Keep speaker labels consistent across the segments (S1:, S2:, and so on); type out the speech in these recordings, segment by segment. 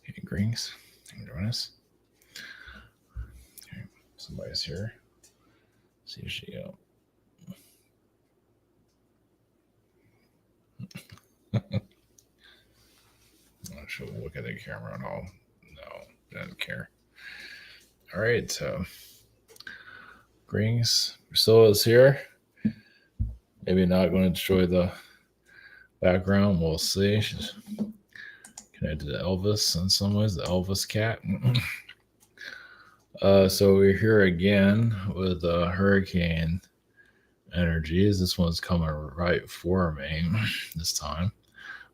S1: Okay, greetings. Thank you for joining us. Okay, somebody's here. See if she go. She'll look at the camera and all. No, doesn't care. All right. Greetings. Priscilla is here. Maybe not going to destroy the background. We'll see. She's connected to Elvis in some ways, the Elvis cat. So we're here again with hurricane energies. This one's coming right for me this time.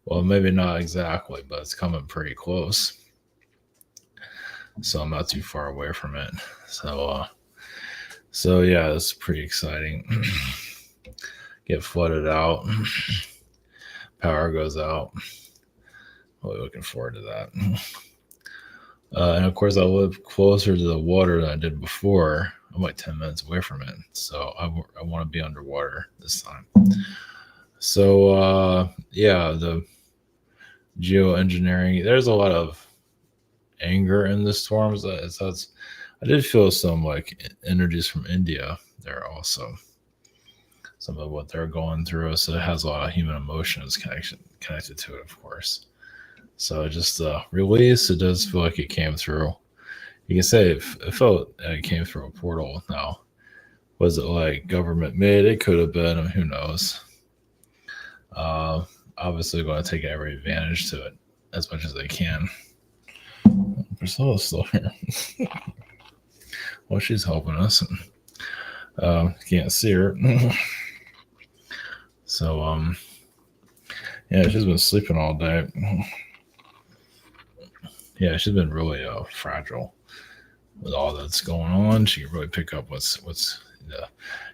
S1: Well, maybe not exactly, but it's coming pretty close. So I'm not too far away from it. So yeah, it's pretty exciting. Get flooded out. Power goes out. Really looking forward to that. And of course, I live closer to the water than I did before. I'm like 10 minutes away from it. So I want to be underwater this time. So, yeah, the geoengineering, there's a lot of anger in the storms. I did feel some like energies from India there also. Some of what they're going through. So it has a lot of human emotions connected to it, of course. So just release, it does feel like it came through. You can say it felt it came through a portal. Now, was it like government made? It could have been. I mean, who knows? Obviously, going to take every advantage to it as much as they can. Priscilla's still here. Well, she's helping us. Can't see her. So, yeah, she's been sleeping all day. Yeah, she's been really fragile with all that's going on. She can really pick up what's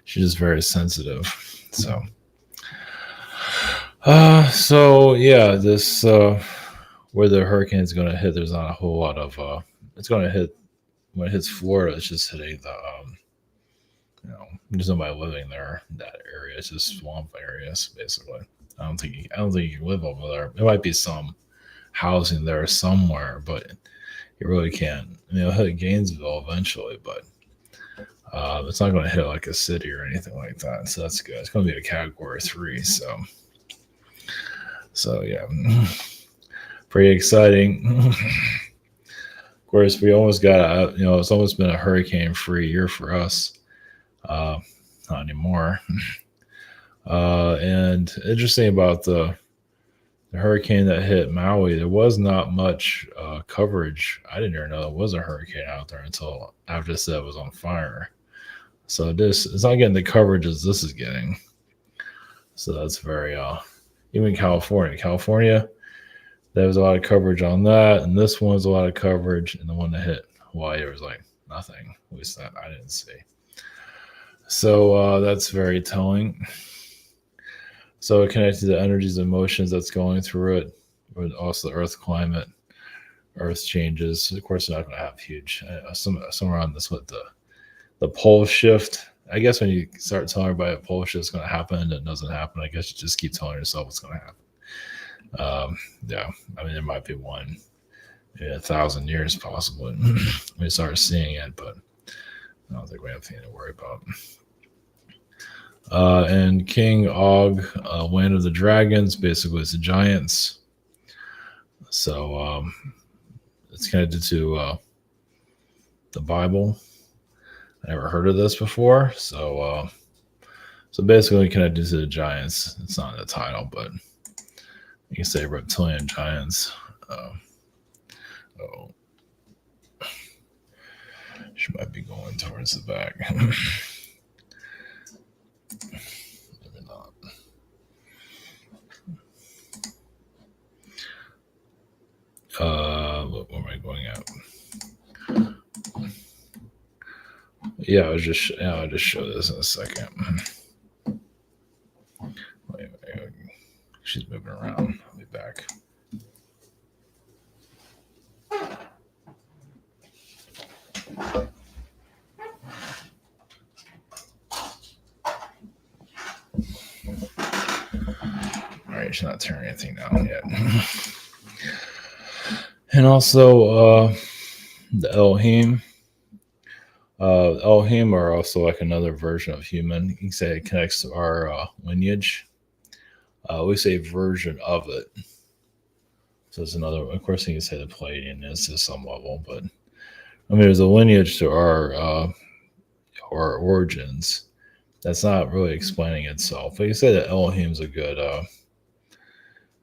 S1: she's just very sensitive. So yeah, this where the hurricane is going to hit, there's not a whole lot of it's going to hit when it hits Florida. It's just hitting the there's nobody living there in that area. It's just swamp areas basically. I don't think you can live over there. There might be some housing there somewhere, but you really can't. I mean, it'll hit Gainesville eventually, but it's not going to hit like a city or anything like that. So that's good. It's going to be a category 3. So yeah, pretty exciting. Of course, we almost got it's almost been a hurricane-free year for us. Not anymore. And interesting about the hurricane that hit Maui, there was not much coverage. I didn't even know there was a hurricane out there until after it said it was on fire. So it's not getting the coverage as this is getting. So that's very even California, there was a lot of coverage on that, and this one was a lot of coverage, and the one that hit Hawaii, there was like nothing. At least that I didn't see. So that's very telling. So it connects to the energies and emotions that's going through it, but also the Earth climate, Earth changes. Of course, they're not going to have huge. Somewhere on this with the pole shift. I guess when you start telling everybody a pole shift is going to happen and it doesn't happen, I guess you just keep telling yourself what's going to happen. Yeah, I mean, there might be one in 1,000 years possibly. We start seeing it, but I don't think we have anything to worry about. And King Og, Land of the Dragons, basically it's the giants. So it's connected to the Bible. I never heard of this before. So basically connected to the giants. It's not in the title, but you can say reptilian giants. She might be going towards the back. Maybe not. Where am I going at? Yeah, I'll just show this in a second. Wait, she's moving around. I'll be back. All right, she's not tearing anything down yet. And also the Elohim. Elohim are also like another version of human. You can say it connects to our lineage. We say version of it. So it's another. Of course, you can say the Palladian is to some level, but I mean, there's a lineage to our origins. That's not really explaining itself. But you say that Elohim's a good.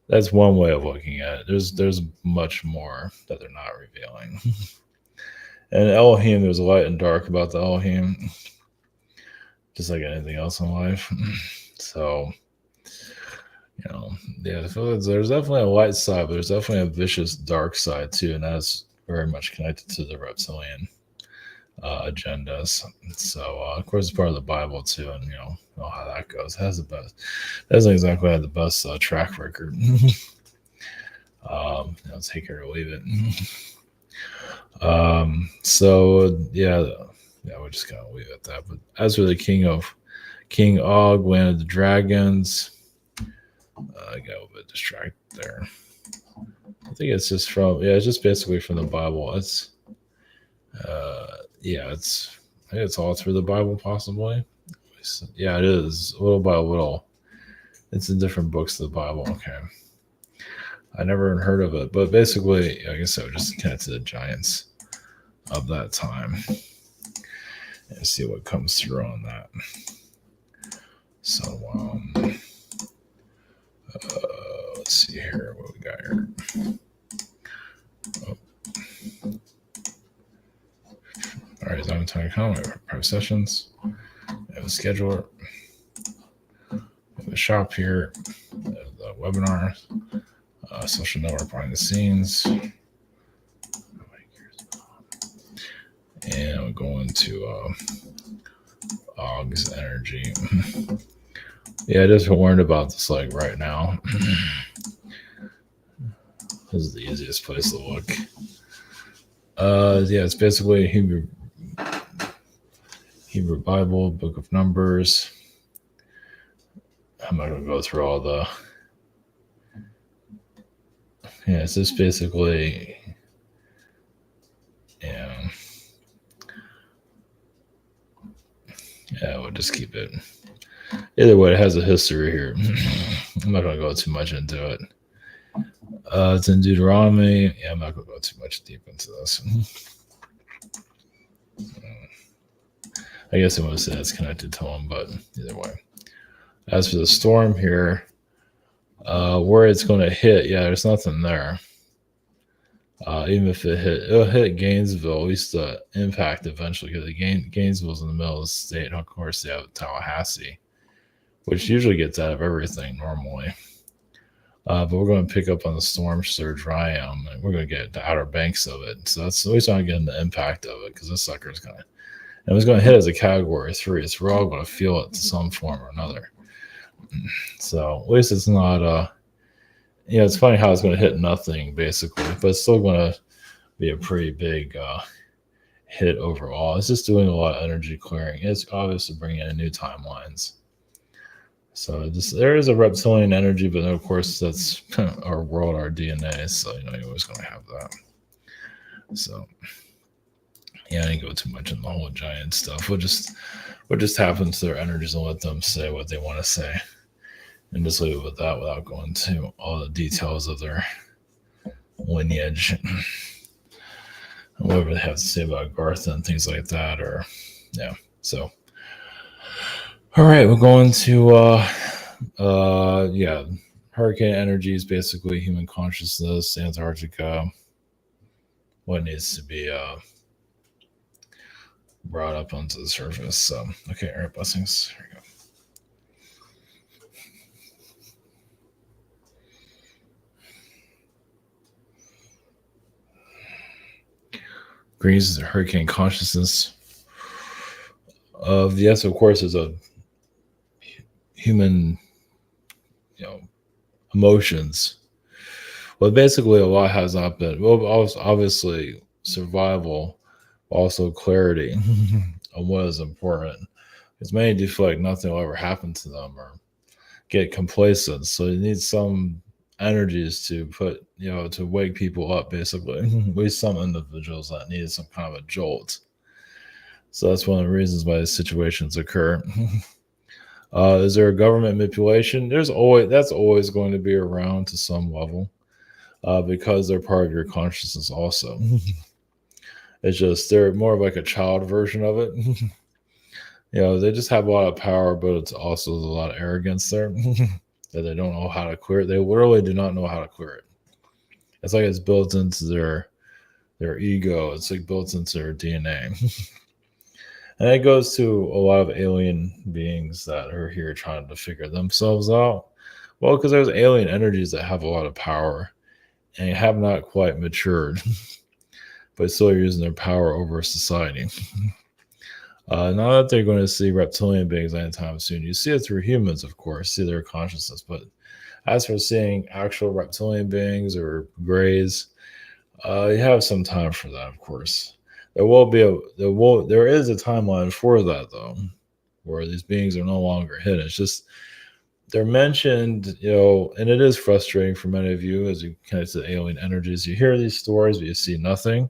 S1: That's one way of looking at it. There's much more that they're not revealing. And Elohim, there's light and dark about the Elohim, just like anything else in life. So, yeah, there's definitely a light side, but there's definitely a vicious dark side too, and that's very much connected to the reptilian agendas. So, of course, it's part of the Bible too, and know how that goes. It has the best. It doesn't exactly have the best track record. Take it or leave it. So we're just gonna leave it at that. But as for the King Og, Land of the Dragons, I got a little bit distracted there. I think it's just it's just basically from the Bible. It's I think it's all through the Bible, possibly. Yeah, it is little by little. It's in different books of the Bible. Okay, I never heard of it, but basically, I guess I would just connect to the giants of that time and see what comes through on that. So, let's see here what we got here. All right, I'm talking private sessions. I have a scheduler. I have a shop here. The webinar. Social network behind the scenes. And we're going to Og's energy. Yeah, I just learned about this like right now. This is the easiest place to look. It's basically Hebrew Bible, Book of Numbers. I'm not gonna go through all the. Yeah, it's just basically. Yeah, we'll just keep it. Either way, it has a history here. I'm not going to go too much into it. It's in Deuteronomy. Yeah, I'm not going to go too much deep into this. I guess I want to say it's connected to them, but either way. As for the storm here, where it's going to hit, there's nothing there. Even if it'll hit Gainesville, at least the impact eventually, because Gainesville's in the middle of the state. And of course, they have Tallahassee, which usually gets out of everything normally. But we're going to pick up on the storm surge where I am, and we're going to get the Outer Banks of it. So that's at least I'm getting the impact of it, because this sucker is going to, and it's going to hit as a category 3. So we're all going to feel it to some form or another. So at least it's not it's funny how it's going to hit nothing basically, but it's still going to be a pretty big hit overall. It's just doing a lot of energy clearing. It's obviously bringing in new timelines. So there is a reptilian energy, but of course that's our world, our DNA. So you're always going to have that. So I didn't go too much in the whole giant stuff. What just happens to their energies and let them say what they want to say. And just leave it with that without going to all the details of their lineage and whatever they have to say about Garth and things like that. So, all right, we're going to, hurricane energy is basically human consciousness, Antarctica, what needs to be brought up onto the surface. So, okay, all right, blessings. Here we go. Greens is a hurricane consciousness of of course, is a human, emotions. Well, basically, a lot has not been. Well, obviously, survival, also clarity on what is important. Because many do feel like nothing will ever happen to them or get complacent. So you need some energies to put, to wake people up, basically. We some individuals that need some kind of a jolt. So that's one of the reasons why these situations occur. Is there a government manipulation? That's always going to be around to some level, because they're part of your consciousness also. It's just they're more of like a child version of it. They just have a lot of power, but it's also a lot of arrogance there that they don't know how to clear it. They literally do not know how to clear it. It's like it's built into their ego. It's like built into their DNA. And it goes to a lot of alien beings that are here trying to figure themselves out. Well, because there's alien energies that have a lot of power and have not quite matured, but still using their power over society. Not that they're going to see reptilian beings anytime soon. You see it through humans, of course, see their consciousness. But as for seeing actual reptilian beings or grays, you have some time for that, of course. There is a timeline for that though, where these beings are no longer hidden. It's just they're mentioned, and it is frustrating for many of you as you connect to the alien energies. You hear these stories, but you see nothing.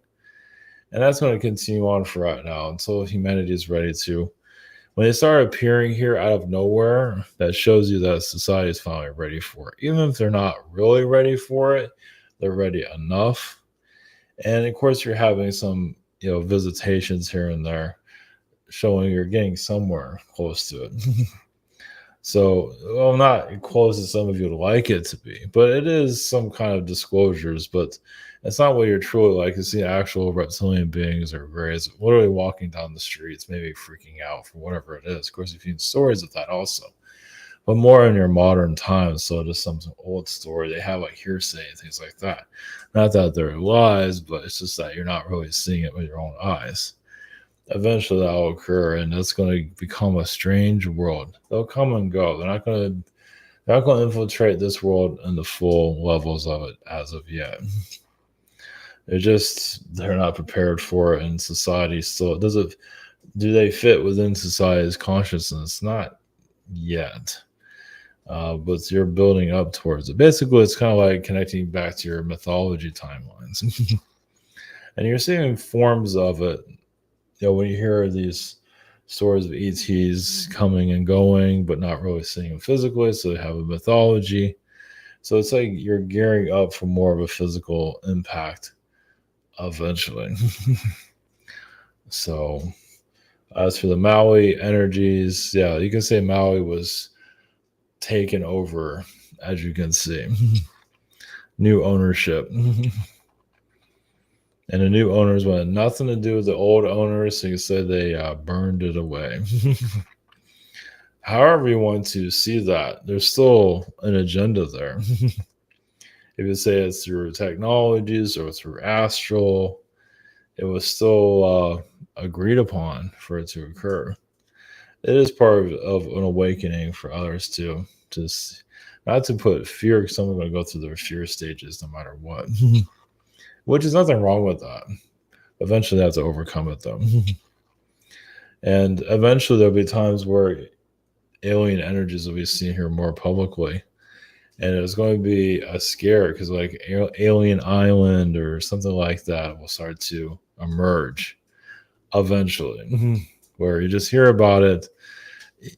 S1: And that's going to continue on for right now until humanity is ready to. When they start appearing here out of nowhere, that shows you that society is finally ready for it. Even if they're not really ready for it, they're ready enough. And of course, you're having some, visitations here and there, showing you're getting somewhere close to it. So, well, not close as some of you would like it to be, but it is some kind of disclosures. But it's not what you're truly like. You see actual reptilian beings or grays literally walking down the streets, maybe freaking out for whatever it is. Of course, you've seen stories of that also, but more in your modern times. So just some old story. They have like hearsay and things like that. Not that they're lies, but it's just that you're not really seeing it with your own eyes. Eventually that will occur, and it's going to become a strange world. They'll come and go. They're not going to infiltrate this world in the full levels of it as of yet. They're not prepared for it, and society still doesn't. Do they fit within society's consciousness? Not yet. But you're building up towards it. Basically, it's kind of like connecting back to your mythology timelines. And you're seeing forms of it. When you hear these stories of ETs coming and going, but not really seeing them physically, so they have a mythology. So it's like you're gearing up for more of a physical impact eventually. So as for the Maui energies, yeah, you can say Maui was taken over, as you can see. New ownership. And the new owners wanted nothing to do with the old owners, so you can say they burned it away. However you want to see that, there's still an agenda there. If you say it's through technologies or through astral, it was still agreed upon for it to occur. It is part of an awakening for others too. Just not to put fear, because someone's going to go through their fear stages no matter what. Which is nothing wrong with that. Eventually they have to overcome it though. And eventually there'll be times where alien energies will be seen here more publicly. And it's going to be a scare because like Alien Island or something like that will start to emerge eventually. Where you just hear about it.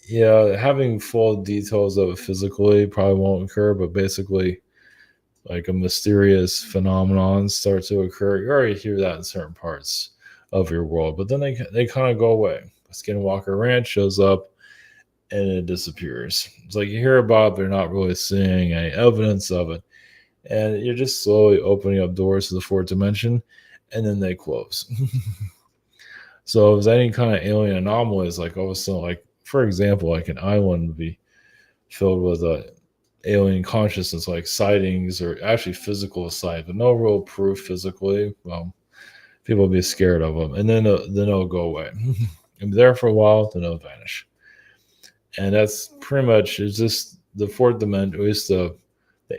S1: Yeah, having full details of it physically probably won't occur, but basically like a mysterious phenomenon start to occur. You already hear that in certain parts of your world, but then they kind of go away. Skinwalker Ranch shows up and it disappears. It's like you hear about it, they're not really seeing any evidence of it. And you're just slowly opening up doors to the fourth dimension, and then they close. So if there's any kind of alien anomalies, like all of a sudden, like for example, like an island would be filled with alien consciousness, like sightings or actually physical sight, but no real proof physically. Well, people will be scared of them, and then it'll go away. And be there for a while, then it'll vanish. And that's pretty much, it's just the fourth dimension, at least the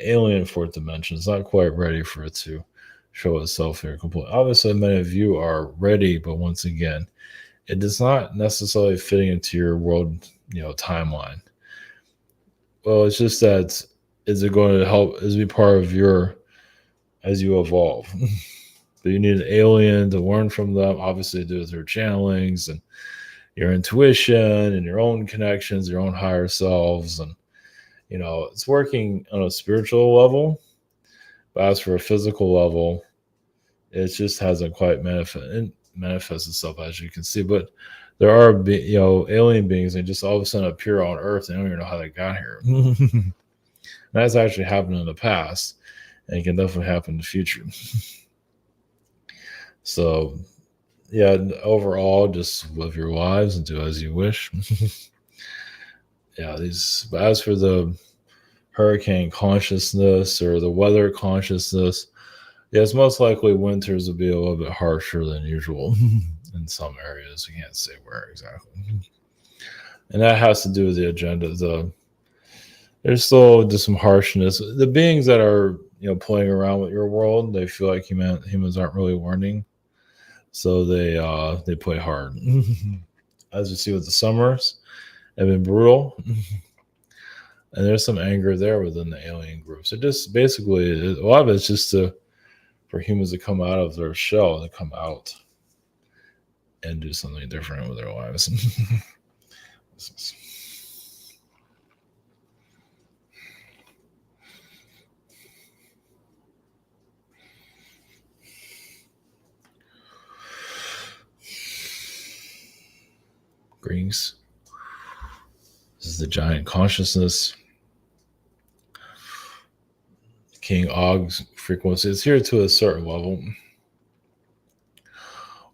S1: alien fourth dimension is not quite ready for it to show itself here completely. Obviously, many of you are ready, but once again, it does not necessarily fit into your world, timeline. Well, it's just that is it going to help? Is it be part of your as you evolve? But you need an alien to learn from them. Obviously, do their channelings and your intuition and your own connections, your own higher selves, and it's working on a spiritual level. But as for a physical level, it just hasn't quite manifest itself, as you can see. But there are alien beings, and just all of a sudden appear on Earth. They don't even know how they got here. That's actually happened in the past, and it can definitely happen in the future. So yeah, overall, just live your lives and do as you wish. Yeah, but as for the hurricane consciousness or the weather consciousness, yeah, it's most likely winters will be a little bit harsher than usual in some areas. We can't say where exactly. And that has to do with the agenda. There's still just some harshness. The beings that are playing around with your world, they feel like humans aren't really learning, so they play hard. As you see with the summers, have been brutal. And there's some anger there within the alien groups. It just basically, a lot of it's just for humans to come out of their shell, to come out and do something different with their lives. Greetings. This is the giant consciousness. King Og's frequency is here to a certain level.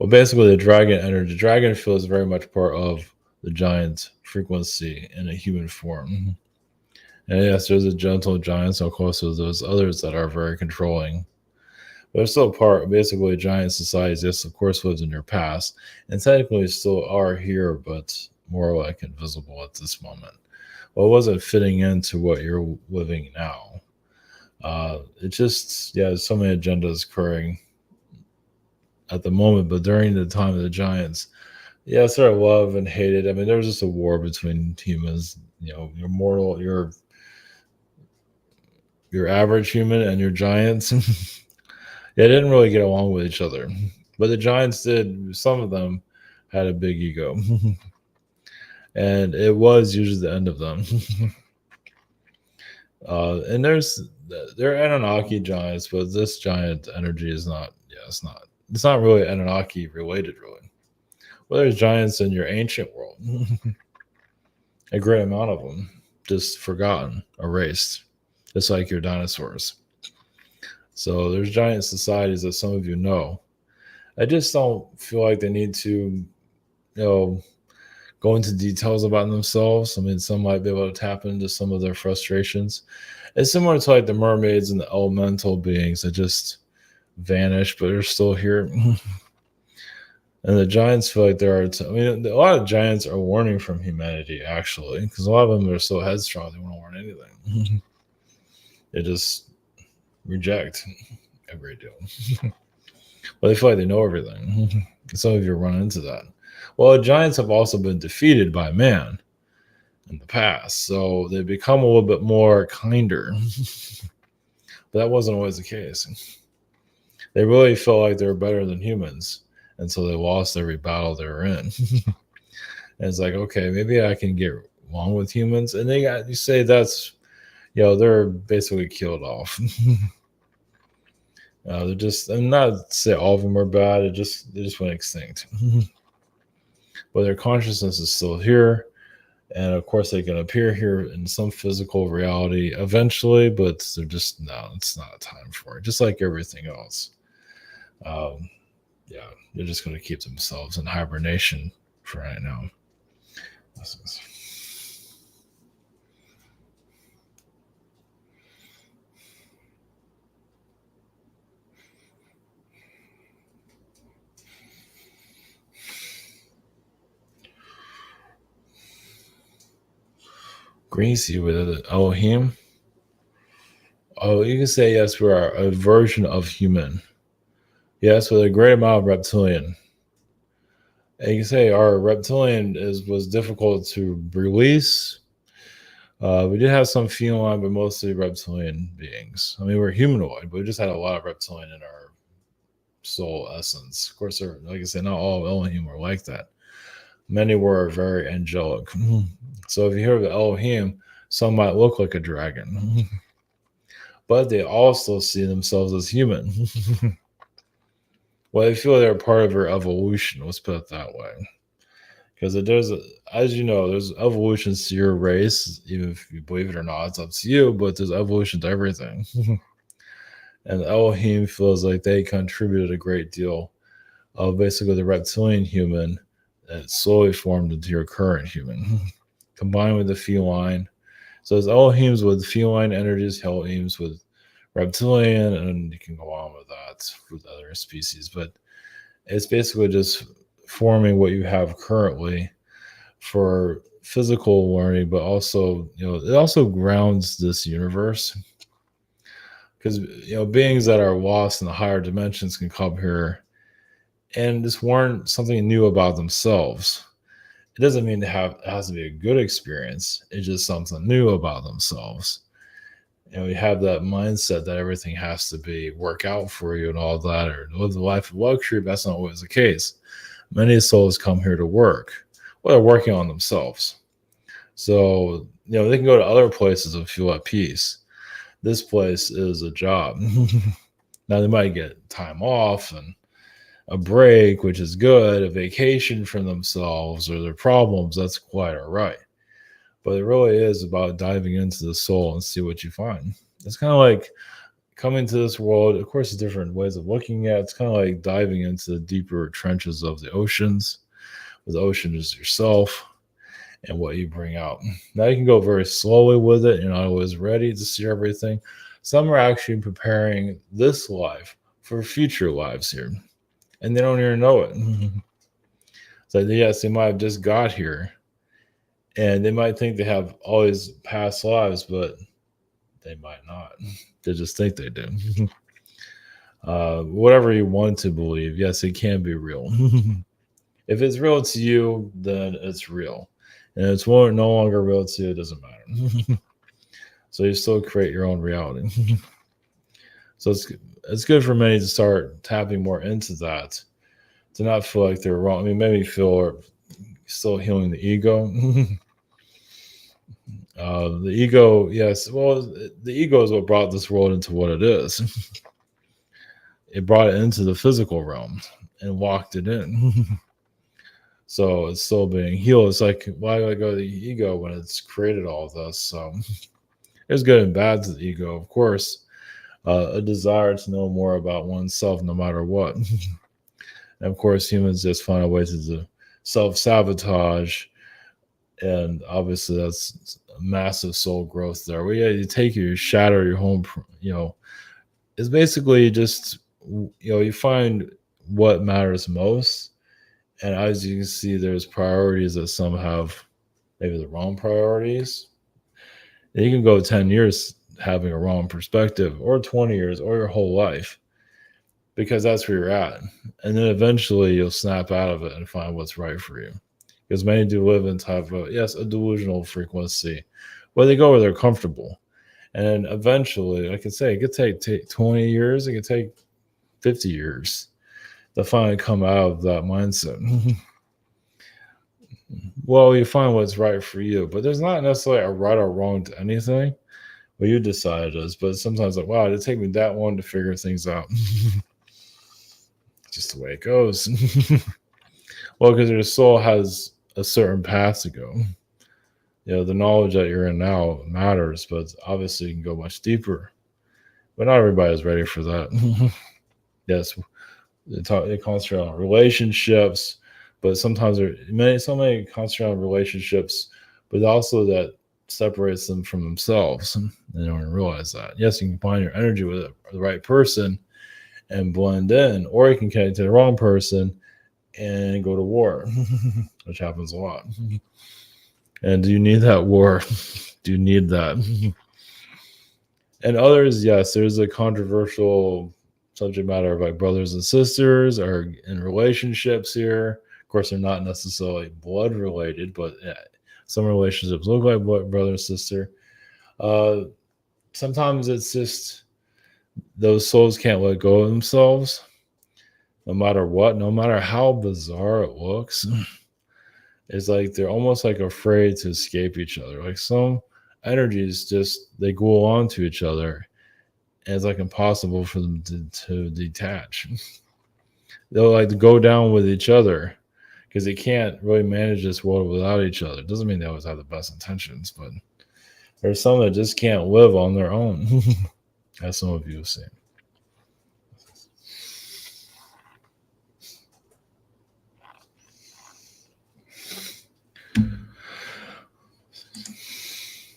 S1: Well, basically, the dragon energy, dragon field is very much part of the giant frequency in a human form. And yes, there's a gentle giant, so of course there's those others that are very controlling. But they're still basically giant societies. Yes, of course, lived in your past, and technically still are here, but more like invisible at this moment. Well, it wasn't fitting into what you're living now. It just, there's so many agendas occurring at the moment, but during the time of the giants, sort of love and hated. I mean, there was just a war between humans. Your mortal, your average human, and your giants. They didn't really get along with each other, but the giants did. Some of them had a big ego, and it was usually the end of them. And they're Anunnaki giants, but this giant energy is not. Yeah, it's not really Anunnaki related, really. Well, there's giants in your ancient world, a great amount of them, just forgotten, erased, just like your dinosaurs. So there's giant societies that some of you know. I just don't feel like they need to, go into details about themselves. I mean, some might be able to tap into some of their frustrations. It's similar to like the mermaids and the elemental beings that just vanish, but are still here. And the giants feel like there are. A lot of giants are learning from humanity, actually, because a lot of them are so headstrong they won't learn anything. They just reject a great deal. Well, they feel like they know everything. Some of you run into that. Well, giants have also been defeated by man in the past, so they become a little bit more kinder. But that wasn't always the case. They really felt like they were better than humans, and so they lost every battle they were in. And it's like, okay, maybe I can get along with humans, and you say that's, they're basically killed off. They're just, I'm not to say all of them are bad. They just went extinct. But their consciousness is still here, and of course they can appear here in some physical reality eventually. But they're just it's not time for it. Just like everything else. They're just going to keep themselves in hibernation for right now. Greasy with Elohim. Oh, you can say yes, we are a version of human. Yes, with a great amount of reptilian. And you can say our reptilian was difficult to release. We did have some feline, but mostly reptilian beings. I mean, we're humanoid, but we just had a lot of reptilian in our soul essence. Of course, like I said, not all of Elohim were like that. Many were very angelic. So if you hear of Elohim, some might look like a dragon, but they also see themselves as human. Well, they feel they're part of their evolution. Let's put it that way. Because as you know, there's evolutions to your race, even if you believe it or not, it's up to you. But there's evolution to everything, and Elohim feels like they contributed a great deal of basically the reptilian human that slowly formed into your current human, combined with the feline. So there's Elohims with feline energies, Elohims with reptilian, and you can go on with that with other species. But it's basically just forming what you have currently for physical learning, but also, it also grounds this universe because, beings that are lost in the higher dimensions can come here and just learn something new about themselves. It doesn't mean it has to be a good experience. It's just something new about themselves. You have that mindset that everything has to be work out for you and all that, or live the life of luxury. But that's not always the case. Many souls come here to work. Well, they're working on themselves. So, they can go to other places and feel at peace. This place is a job. Now, they might get time off and a break, which is good, a vacation from themselves or their problems. That's quite all right. But it really is about diving into the soul and see what you find. It's kind of like coming to this world. Of course, there's different ways of looking at it. It's kind of like diving into the deeper trenches of the oceans. The ocean is yourself and what you bring out. Now you can go very slowly with it. You're not always ready to see everything. Some are actually preparing this life for future lives here, and they don't even know it. So yes, they might have just got here, and they might think they have all these past lives, but they might not. They just think they do. Whatever you want to believe, yes, it can be real. If it's real to you, then it's real. And if it's no longer real to you, it doesn't matter. So you still create your own reality. So it's good for many to start tapping more into that, to not feel like they're wrong. I mean, maybe feel still healing the ego. The ego, yes. Well, the ego is what brought this world into what it is. It brought it into the physical realm and locked it in. So it's still being healed. It's like, why do I go to the ego when it's created all of this? So there's good and bad to the ego, of course. A desire to know more about oneself no matter what. And of course, humans just find a way to self-sabotage. And obviously, that's massive soul growth there. Well, yeah, you take you shatter your home, it's basically just, you find what matters most. And as you can see, there's priorities that some have maybe the wrong priorities. And you can go 10 years having a wrong perspective, or 20 years, or your whole life, because that's where you're at. And then eventually you'll snap out of it and find what's right for you. Because many do live in type of, yes, a delusional frequency, where they go where they're comfortable. And then eventually, like I say, it could take 20 years, it could take 50 years to finally come out of that mindset. Well, you find what's right for you, but there's not necessarily a right or wrong to anything. Well, you decide it is, but sometimes like, wow, it'd take me that long to figure things out. Just the way it goes. Well, because your soul has a certain path to go. The knowledge that you're in now matters, but obviously you can go much deeper. But not everybody's ready for that. Yes, they concentrate on relationships, but sometimes so many concentrate on relationships, but also that separates them from themselves. And they don't even realize that. Yes, you can find your energy with the right person and blend in, or you can connect to the wrong person and go to war, which happens a lot. And do you need that war? Do you need that? And others, yes, there's a controversial subject matter of like brothers and sisters are in relationships here. Of course, they're not necessarily blood related, but Some relationships look like brother and sister. Uh, Sometimes it's just those souls can't let go of themselves, no matter what, no matter how bizarre it looks. It's like they're almost like afraid to escape each other. Like some energies just they go on to each other, and it's like impossible for them to detach. They'll like to go down with each other because they can't really manage this world without each other. It doesn't mean they always have the best intentions, but there's some that just can't live on their own, as some of you have seen.